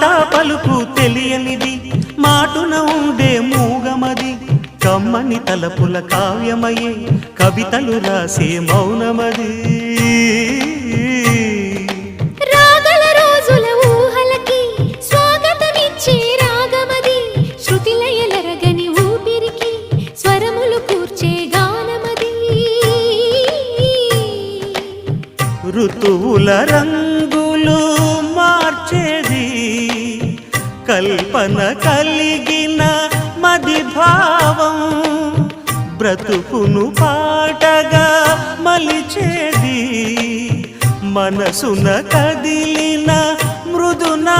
మాట పలుకు తెలియనిది మాటున ఉండే మూగమది కమ్మని తలపుల కావ్యమయే కవితలు రాసే మౌనమది రాగల రోజుల ఊహలకి స్వాగతమిచ్చే రాగమది శృతిలయలరగని ఊపిరికి స్వరములు కూర్చే గానమది ఋతువుల రంగులు మార్చేది కల్పన కలిగిన మది భావం బ్రతుకును పాటగా మలిచేది మనసున కదిలిన మృదునా